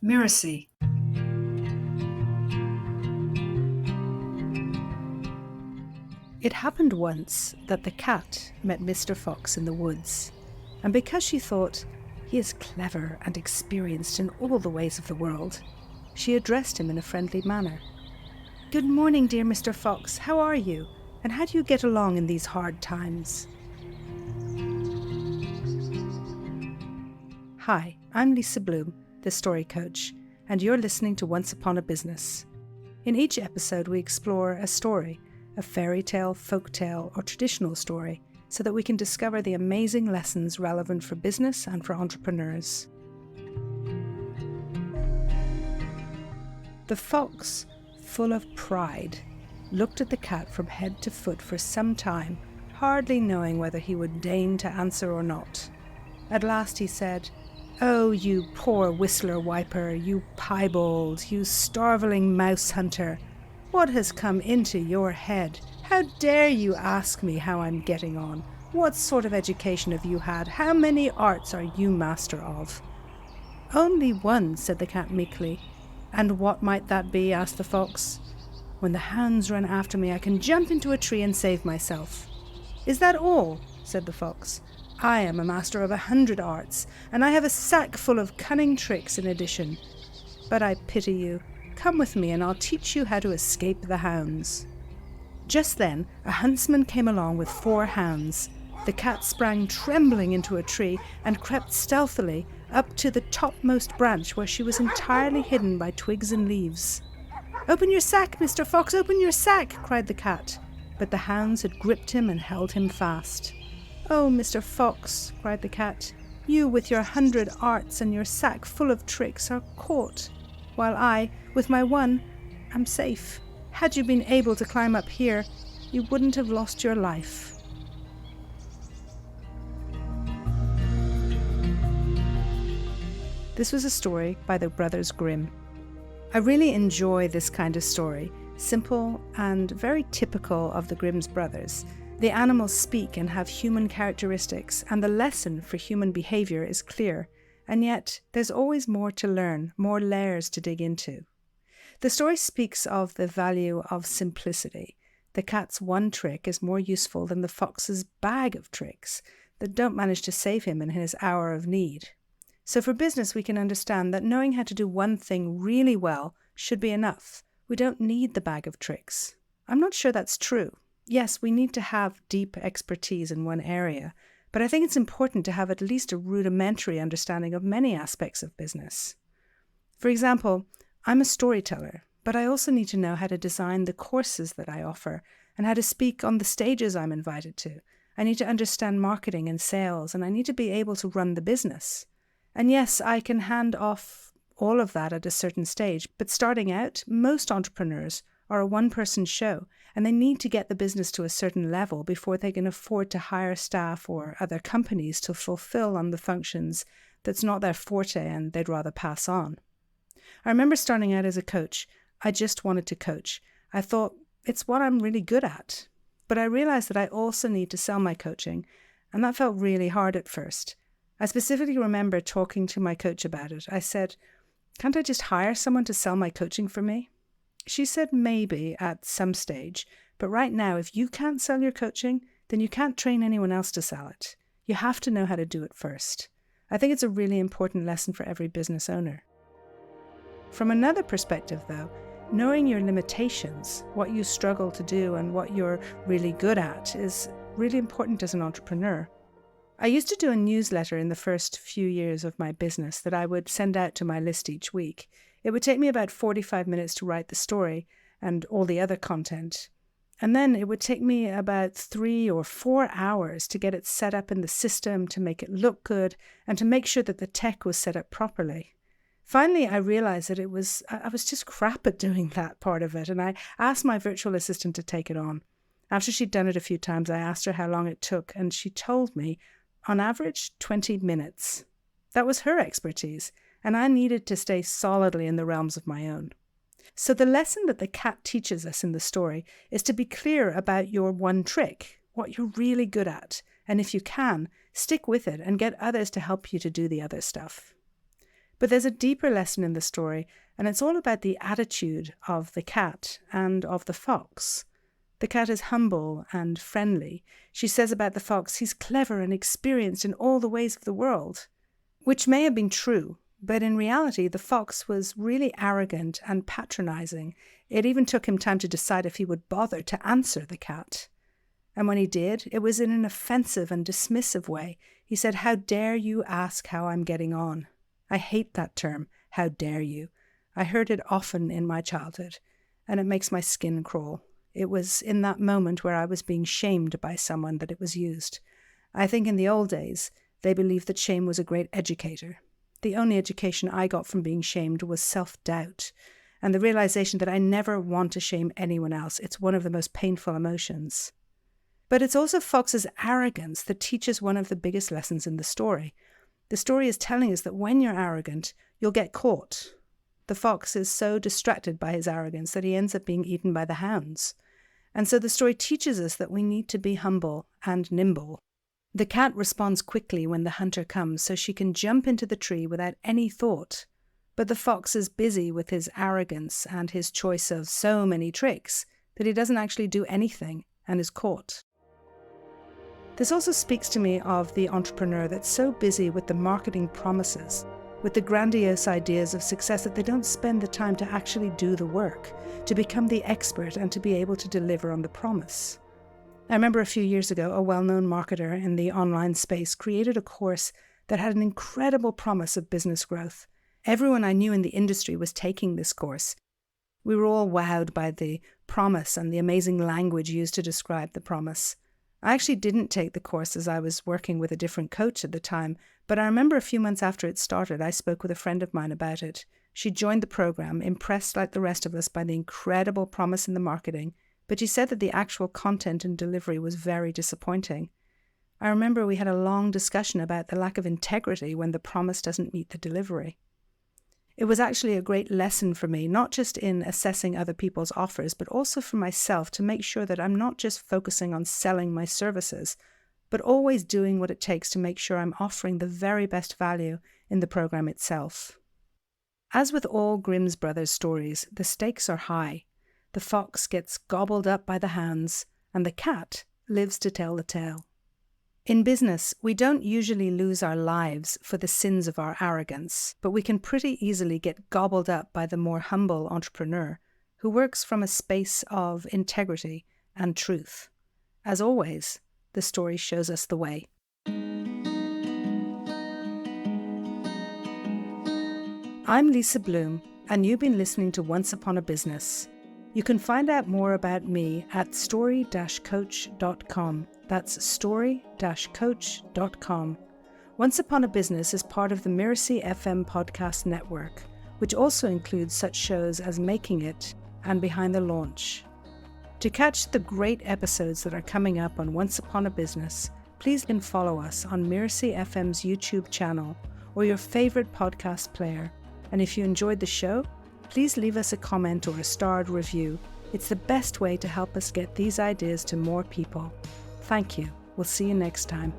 Mirasee. It happened once that the cat met Mr. Fox in the woods, and because she thought he is clever and experienced in all the ways of the world, she addressed him in a friendly manner. "Good morning, dear Mr. Fox. How are you? And how do you get along in these hard times?" Hi, I'm Lisa Bloom, the story coach, and you're listening to Once Upon a Business. In each episode, we explore a story, a fairy tale, folk tale, or traditional story, so that we can discover the amazing lessons relevant for business and for entrepreneurs. The fox, full of pride, looked at the cat from head to foot for some time, hardly knowing whether he would deign to answer or not. At last he said, "Oh, you poor whistler wiper, you piebald, you starveling mouse hunter, what has come into your head? How dare you ask me how I'm getting on? What sort of education have you had? How many arts are you master of?" "Only one," said the cat meekly. "And what might that be?" asked the fox. "When the hounds run after me, I can jump into a tree and save myself." "Is that all?" said the fox. "I am a master of 100 arts, and I have a sack full of cunning tricks in addition. But I pity you. Come with me and I'll teach you how to escape the hounds." Just then a huntsman came along with 4 hounds. The cat sprang trembling into a tree and crept stealthily up to the topmost branch, where she was entirely hidden by twigs and leaves. "Open your sack, Mr. Fox, open your sack!" cried the cat, but the hounds had gripped him and held him fast. "Oh, Mr. Fox," cried the cat, "you with your 100 arts and your sack full of tricks are caught, while I, with my one, am safe. Had you been able to climb up here, you wouldn't have lost your life." This was a story by the Brothers Grimm. I really enjoy this kind of story, simple and very typical of the Grimm's brothers. The animals speak and have human characteristics, and the lesson for human behavior is clear, and yet there's always more to learn, more layers to dig into. The story speaks of the value of simplicity. The cat's one trick is more useful than the fox's bag of tricks that don't manage to save him in his hour of need. So for business, we can understand that knowing how to do one thing really well should be enough. We don't need the bag of tricks. I'm not sure that's true. Yes, we need to have deep expertise in one area, but I think it's important to have at least a rudimentary understanding of many aspects of business. For example, I'm a storyteller, but I also need to know how to design the courses that I offer and how to speak on the stages I'm invited to. I need to understand marketing and sales, and I need to be able to run the business. And yes, I can hand off all of that at a certain stage, but starting out, most entrepreneurs are a one-person show, and they need to get the business to a certain level before they can afford to hire staff or other companies to fulfill on the functions that's not their forte and they'd rather pass on. I remember starting out as a coach. I just wanted to coach. I thought, it's what I'm really good at. But I realized that I also need to sell my coaching, and that felt really hard at first. I specifically remember talking to my coach about it. I said, "Can't I just hire someone to sell my coaching for me?" She said maybe at some stage, but right now, if you can't sell your coaching, then you can't train anyone else to sell it. You have to know how to do it first. I think it's a really important lesson for every business owner. From another perspective though, knowing your limitations, what you struggle to do and what you're really good at is really important as an entrepreneur. I used to do a newsletter in the first few years of my business that I would send out to my list each week. It would take me about 45 minutes to write the story and all the other content. And then it would take me about 3 or 4 hours to get it set up in the system, to make it look good, and to make sure that the tech was set up properly. Finally, I realized that I was just crap at doing that part of it, and I asked my virtual assistant to take it on. After she'd done it a few times, I asked her how long it took, and she told me, on average, 20 minutes. That was her expertise, and I needed to stay solidly in the realms of my own. So the lesson that the cat teaches us in the story is to be clear about your one trick, what you're really good at, and if you can, stick with it and get others to help you to do the other stuff. But there's a deeper lesson in the story, and it's all about the attitude of the cat and of the fox. The cat is humble and friendly. She says about the fox, he's clever and experienced in all the ways of the world, which may have been true, but in reality, the fox was really arrogant and patronizing. It even took him time to decide if he would bother to answer the cat. And when he did, it was in an offensive and dismissive way. He said, "How dare you ask how I'm getting on?" I hate that term, "how dare you." I heard it often in my childhood, and it makes my skin crawl. It was in that moment where I was being shamed by someone that it was used. I think in the old days, they believed that shame was a great educator. The only education I got from being shamed was self-doubt and the realization that I never want to shame anyone else. It's one of the most painful emotions. But it's also Fox's arrogance that teaches one of the biggest lessons in the story. The story is telling us that when you're arrogant, you'll get caught. The fox is so distracted by his arrogance that he ends up being eaten by the hounds. And so the story teaches us that we need to be humble and nimble. The cat responds quickly when the hunter comes, so she can jump into the tree without any thought. But the fox is busy with his arrogance and his choice of so many tricks that he doesn't actually do anything and is caught. This also speaks to me of the entrepreneur that's so busy with the marketing promises, with the grandiose ideas of success, that they don't spend the time to actually do the work, to become the expert and to be able to deliver on the promise. I remember a few years ago, a well-known marketer in the online space created a course that had an incredible promise of business growth. Everyone I knew in the industry was taking this course. We were all wowed by the promise and the amazing language used to describe the promise. I actually didn't take the course as I was working with a different coach at the time, but I remember a few months after it started, I spoke with a friend of mine about it. She joined the program, impressed like the rest of us by the incredible promise in the marketing, but she said that the actual content and delivery was very disappointing. I remember we had a long discussion about the lack of integrity when the promise doesn't meet the delivery. It was actually a great lesson for me, not just in assessing other people's offers, but also for myself to make sure that I'm not just focusing on selling my services, but always doing what it takes to make sure I'm offering the very best value in the program itself. As with all Grimm's Brothers stories, the stakes are high. The fox gets gobbled up by the hounds, and the cat lives to tell the tale. In business, we don't usually lose our lives for the sins of our arrogance, but we can pretty easily get gobbled up by the more humble entrepreneur who works from a space of integrity and truth. As always, the story shows us the way. I'm Lisa Bloom, and you've been listening to Once Upon a Business. You can find out more about me at story-coach.com. That's story-coach.com. Once Upon a Business is part of the Mirasee FM podcast network, which also includes such shows as Making It and Behind the Launch. To catch the great episodes that are coming up on Once Upon a Business, please can follow us on Mirasee FM's YouTube channel or your favorite podcast player. And if you enjoyed the show, please leave us a comment or a starred review. It's the best way to help us get these ideas to more people. Thank you. We'll see you next time.